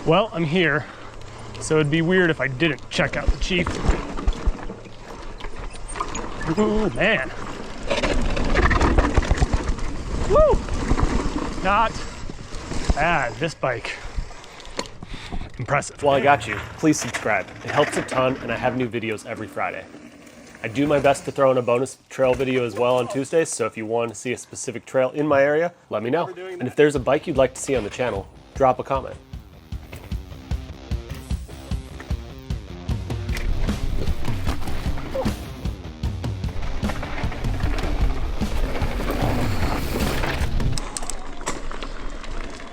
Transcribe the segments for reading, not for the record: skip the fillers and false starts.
Well, I'm here, so it'd be weird if I didn't check out the Chief. Ooh, man. Woo! Not bad, this bike. Impressive. While I got you, please subscribe. It helps a ton, and I have new videos every Friday. I do my best to throw in a bonus trail video as well on Tuesdays, so if you want to see a specific trail in my area, let me know. And if there's a bike you'd like to see on the channel, drop a comment.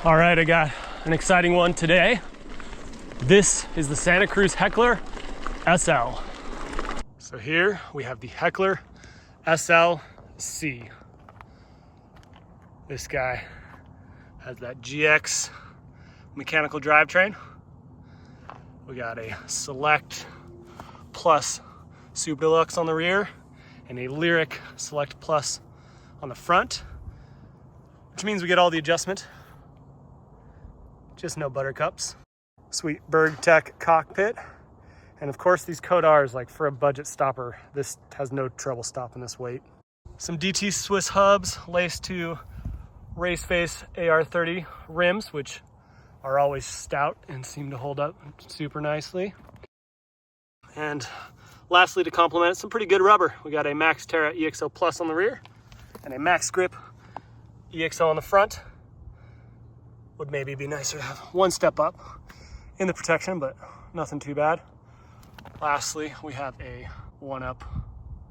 All right, I got an exciting one today. This is the Santa Cruz Heckler SL. So here we have the Heckler SL-C. This guy has that GX mechanical drivetrain. We got a Select Plus Super Deluxe on the rear and a Lyric Select Plus on the front, which means we get all the adjustment. Just no buttercups. Sweet BergTech cockpit. And of course these Codars, like for a budget stopper, this has no trouble stopping this weight. Some DT Swiss hubs laced to Race Face AR30 rims, which are always stout and seem to hold up super nicely. And lastly, to complement it, some pretty good rubber. We got a Max Terra EXO Plus on the rear and a Max Grip EXO on the front. Would maybe be nicer to have one step up in the protection, but nothing too bad. Lastly, we have a 1-up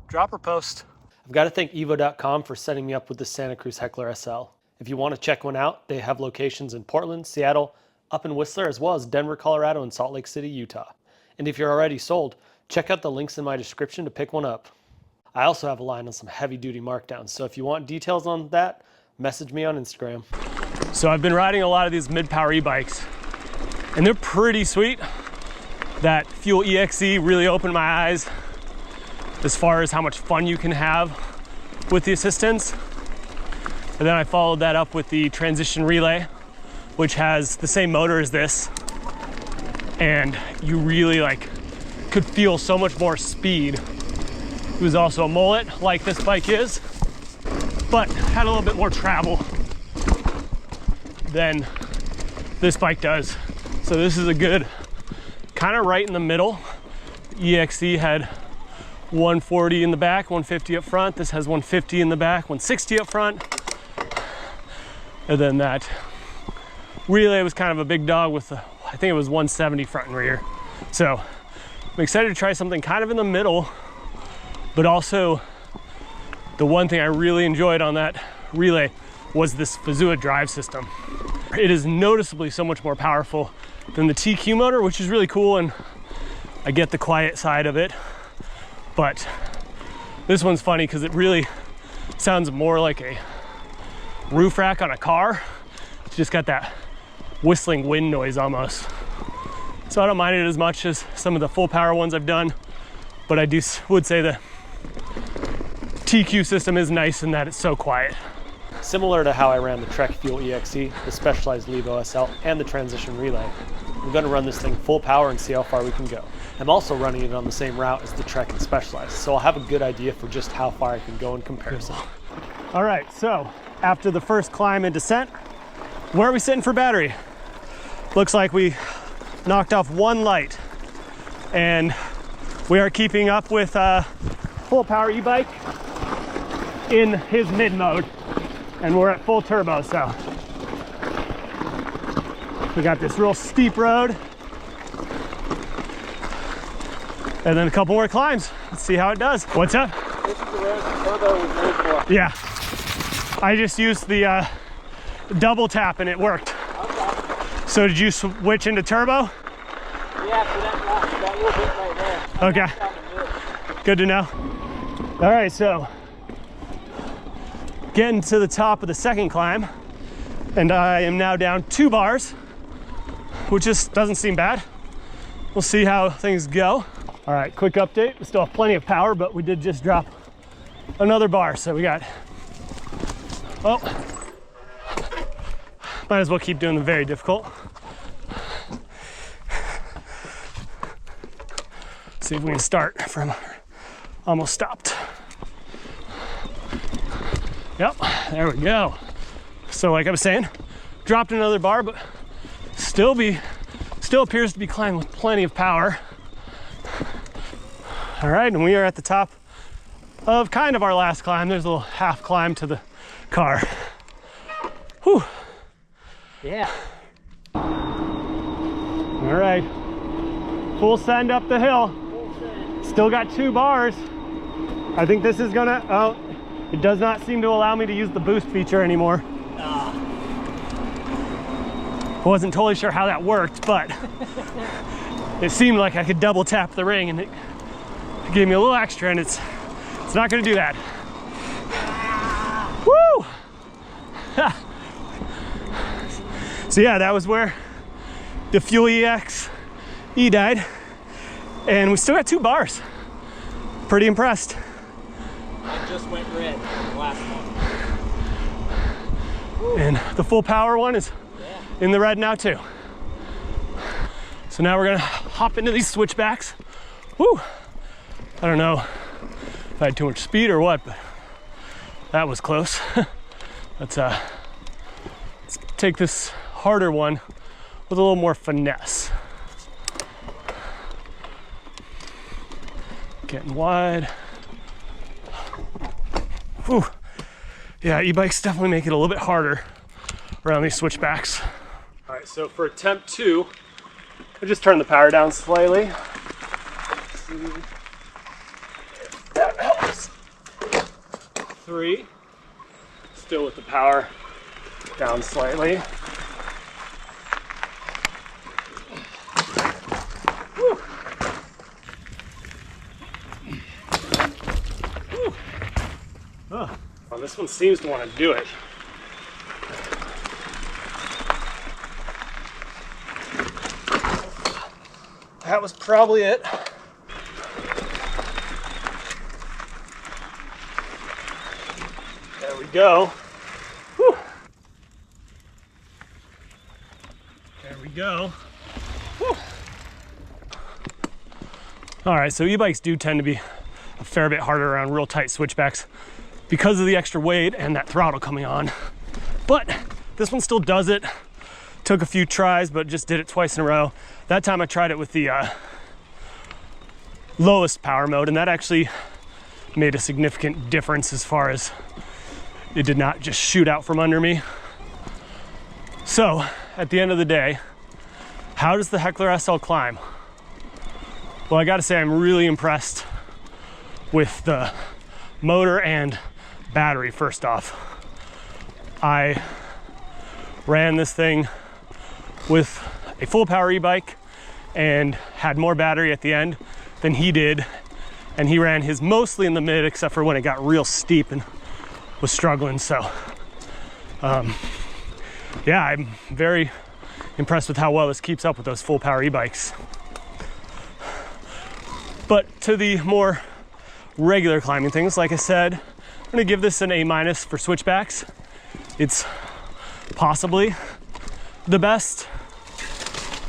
dropper post. I've got to thank evo.com for setting me up with the Santa Cruz Heckler SL. If you want to check one out, they have locations in Portland, Seattle, up in Whistler, as well as Denver, Colorado, and Salt Lake City, Utah. And if you're already sold, check out the links in my description to pick one up. I also have a line on some heavy-duty markdowns, so if you want details on that, message me on Instagram. So I've been riding a lot of these mid-power e-bikes, and they're pretty sweet. That Fuel EXe really opened my eyes as far as how much fun you can have with the assistance. And then I followed that up with the Transition Relay, which has the same motor as this. And you really could feel so much more speed. It was also a mullet like this bike is, but had a little bit more travel than this bike does. So this is a good, kind of right in the middle. EXE had 140 in the back, 150 up front. This has 150 in the back, 160 up front. And then that Relay was kind of a big dog with the, I think it was 170 front and rear. So I'm excited to try something kind of in the middle, but also the one thing I really enjoyed on that Relay was this Fazua drive system. It is noticeably so much more powerful than the TQ motor, which is really cool, and I get the quiet side of it. But this one's funny because it really sounds more like a roof rack on a car. It's just got that whistling wind noise almost. So I don't mind it as much as some of the full power ones I've done, but I would say the TQ system is nice in that it's so quiet. Similar to how I ran the Trek Fuel EXe, the Specialized Levo SL, and the Transition Relay, I'm going to run this thing full power and see how far we can go. I'm also running it on the same route as the Trek and Specialized, so I'll have a good idea for just how far I can go in comparison. All right, so after the first climb and descent, where are we sitting for battery? Looks like we knocked off one light, and we are keeping up with full power e-bike in his mid mode, and we're at full turbo. So we got this real steep road and then a couple more climbs. Let's see how it does. What's up? This is the road the turbo was made for. Yeah, I just used the double tap and it worked. Okay. So did you switch into turbo? Yeah, so that little bit right there. Okay, good to know. All right, so getting to the top of the second climb, and I am now down 2 bars, which just doesn't seem bad. We'll see how things go. All right, quick update. We still have plenty of power, but we did just drop another bar. So we got, oh, might as well keep doing the very difficult. see if we can start from almost stopped. Yep, there we go. So like I was saying, dropped another bar, but still appears to be climbing with plenty of power. All right, and we are at the top of kind of our last climb. There's a little half climb to the car. Whew. Yeah. All right, full send up the hill. Still got 2 bars. I think this is gonna, oh, it does not seem to allow me to use the boost feature anymore. I wasn't totally sure how that worked, but it seemed like I could double tap the ring and it gave me a little extra, and it's not gonna do that. Woo! So yeah, that was where the Fuel EXe died, and we still got 2 bars. Pretty impressed. I just went red on the last one. And the full power one is in the red now too. So now we're gonna hop into these switchbacks. Woo! I don't know if I had too much speed or what, but that was close. Let's take this harder one with a little more finesse. Getting wide. Whew. Yeah, e-bikes definitely make it a little bit harder around these switchbacks. All right, so for attempt 2, I just turn the power down slightly. See if that helps. 3, still with the power down slightly. Whew. Whew. Oh. Well, this one seems to want to do it. That was probably it. There we go. Whew. There we go. Whew. All right, so e-bikes do tend to be a fair bit harder around real tight switchbacks because of the extra weight and that throttle coming on. But this one still does it. Took a few tries, but just did it twice in a row. That time I tried it with the lowest power mode, and that actually made a significant difference as far as it did not just shoot out from under me. So at the end of the day, how does the Heckler SL climb? Well, I gotta say I'm really impressed with the motor and battery. First off, I ran this thing with a full power e-bike and had more battery at the end than he did, and he ran his mostly in the mid except for when it got real steep and was struggling. So yeah, I'm very impressed with how well this keeps up with those full power e-bikes. But to the more regular climbing things, like I said, I'm gonna give this an A- for switchbacks. It's possibly the best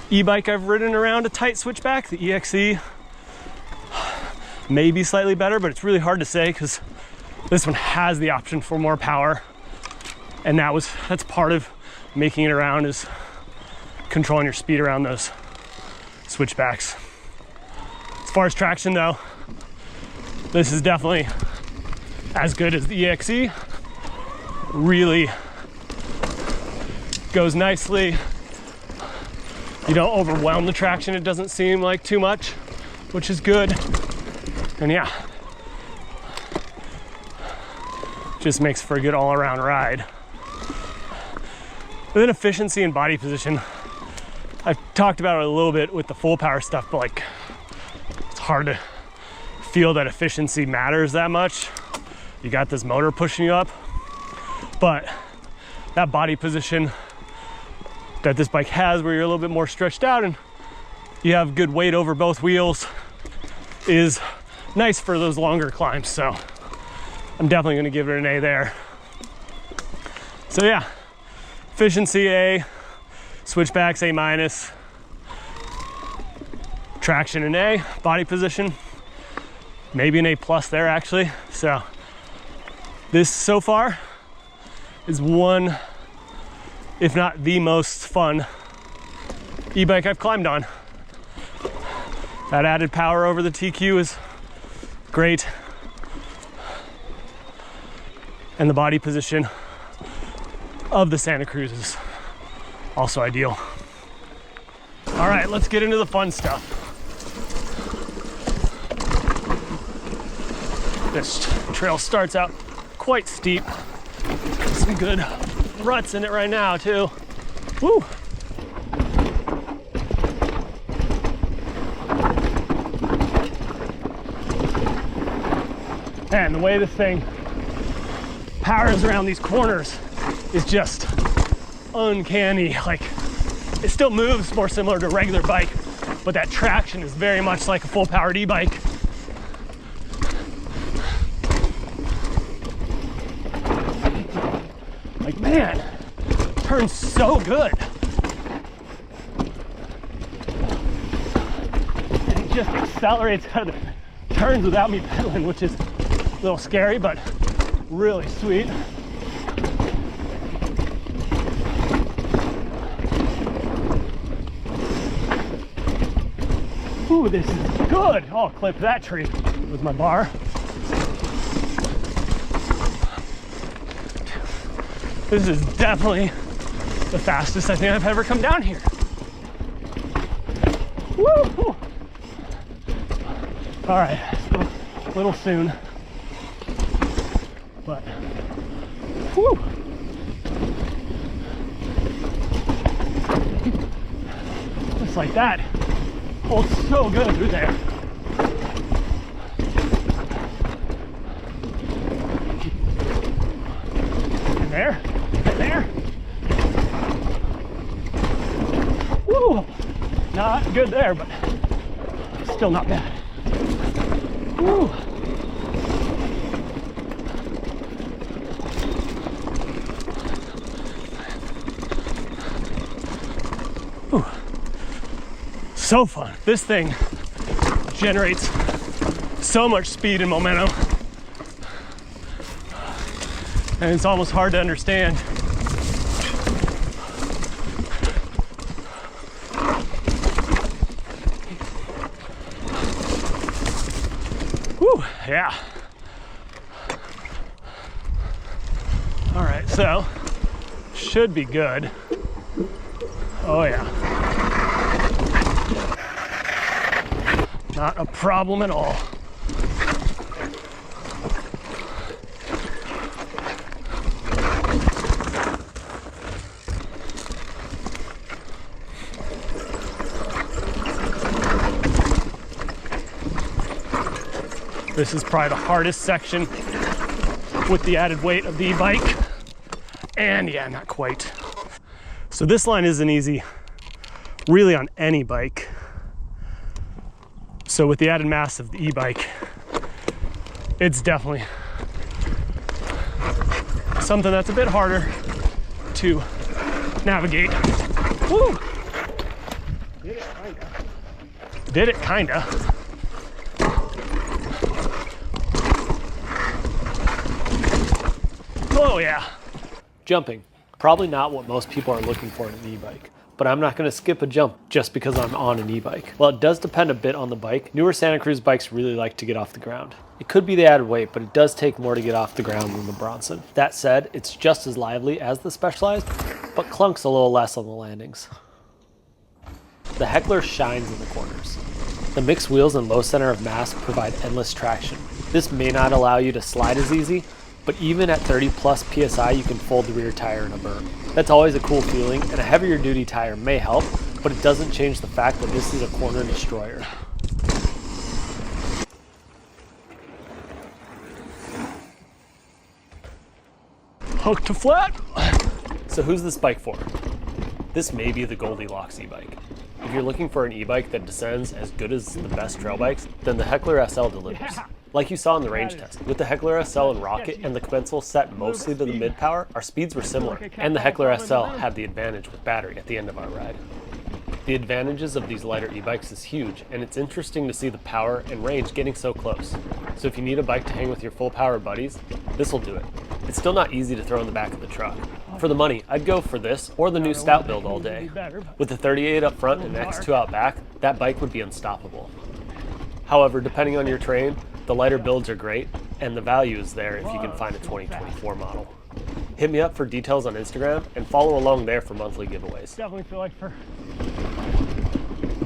e-bike I've ridden around a tight switchback. The EXe may be slightly better, but it's really hard to say because this one has the option for more power, and that's part of making it around, is controlling your speed around those switchbacks. As far as traction though, this is definitely as good as the EXe. Really goes nicely. You don't overwhelm the traction. It doesn't seem like too much, which is good. And yeah, just makes for a good all-around ride. Within efficiency and body position, I've talked about it a little bit with the full power stuff, but like, it's hard to feel that efficiency matters that much. You got this motor pushing you up, but that body position that this bike has, where you're a little bit more stretched out and you have good weight over both wheels, is nice for those longer climbs. So I'm definitely gonna give it an A there. So yeah, efficiency A, switchbacks A-. Traction in A, body position, maybe an A+ there actually. So this so far is one, if not the most fun e-bike I've climbed on. That added power over the TQ is great. And the body position of the Santa Cruz is also ideal. All right, let's get into the fun stuff. This trail starts out quite steep. Some good ruts in it right now too. Woo! And the way this thing powers around these corners is just uncanny. Like, it still moves more similar to a regular bike, but that traction is very much like a full powered e-bike. Like, man, turns so good. And it just accelerates out of the turns without me pedaling, which is a little scary, but really sweet. Ooh, this is good. Oh, I'll clip that tree with my bar. This is definitely the fastest I think I've ever come down here. Woo! All right, a little soon, but whoo! Just like that, holds so good through there. And there, and there. Woo! Not good there, but still not bad. Woo! Ooh. So fun. This thing generates so much speed and momentum, and it's almost hard to understand. Whew, yeah. All right, so should be good. Oh yeah. Not a problem at all. This is probably the hardest section with the added weight of the e-bike. And yeah, not quite. So this line isn't easy really on any bike. So with the added mass of the e-bike, it's definitely something that's a bit harder to navigate. Woo! Did it kinda. Oh yeah. Jumping, probably not what most people are looking for in an e-bike, but I'm not gonna skip a jump just because I'm on an e-bike. While it does depend a bit on the bike, newer Santa Cruz bikes really like to get off the ground. It could be the added weight, but it does take more to get off the ground than the Bronson. That said, it's just as lively as the Specialized, but clunks a little less on the landings. The Heckler shines in the corners. The mixed wheels and low center of mass provide endless traction. This may not allow you to slide as easy, but even at 30 plus PSI, you can fold the rear tire in a berm. That's always a cool feeling, and a heavier duty tire may help, but it doesn't change the fact that this is a corner destroyer. Hook to flat. So who's this bike for? This may be the Goldilocks e-bike. If you're looking for an e-bike that descends as good as the best trail bikes, then the Heckler SL delivers. Yeah. Like you saw in the range test, with the Heckler SL and Rocket and the Commensal set mostly to the mid-power, our speeds were similar, and the Heckler SL had the advantage with battery at the end of our ride. The advantages of these lighter e-bikes is huge, and it's interesting to see the power and range getting so close. So if you need a bike to hang with your full power buddies, this will do it. It's still not easy to throw in the back of the truck. For the money, I'd go for this or the new Stout build all day. With the 38 up front and X2 out back, that bike would be unstoppable. However, depending on your terrain, the lighter builds are great, and the value is there if you can find a 2024 model. Hit me up for details on Instagram and follow along there for monthly giveaways. Definitely feel like for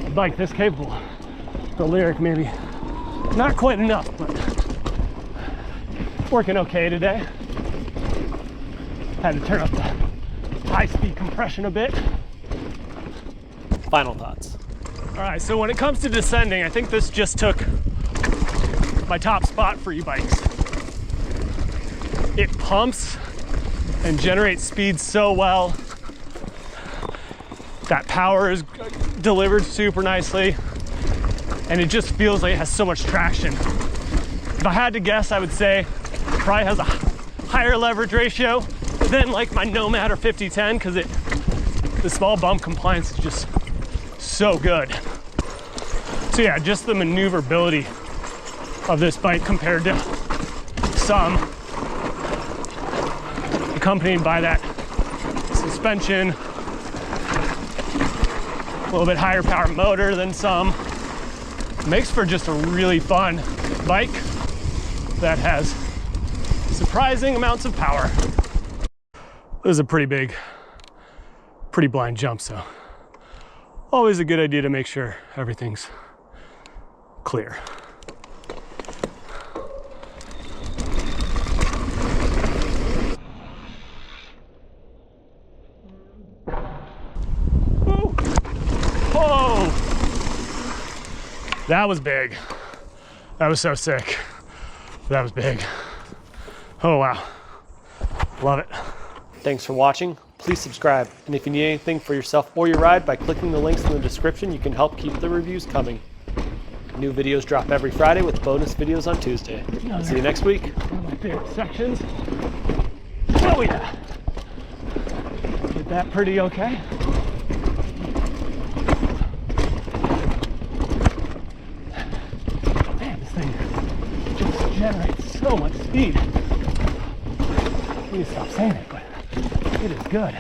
a bike this capable, the Lyric maybe not quite enough, but working okay today. Had to turn up the high-speed compression a bit. Final thoughts. All right, so when it comes to descending, I think this just took my top spot for e-bikes. It pumps and generates speed so well. That power is delivered super nicely, and it just feels like it has so much traction. If I had to guess, I would say it probably has a higher leverage ratio than like my Nomad or 5010, because the small bump compliance is just so good. So yeah, just the maneuverability of this bike compared to some, accompanied by that suspension, a little bit higher power motor than some, makes for just a really fun bike that has surprising amounts of power. This is a pretty blind jump, so always a good idea to make sure everything's clear. Whoa! That was big. That was so sick. That was big. Oh wow. Love it. Thanks for watching. Please subscribe. And if you need anything for yourself or your ride, by clicking the links in the description, you can help keep the reviews coming. New videos drop every Friday with bonus videos on Tuesday. See you next week. One of my favorite sections. Oh yeah. Did that pretty okay. Man, this thing just generates so much speed. I need to stop saying it, but it is good.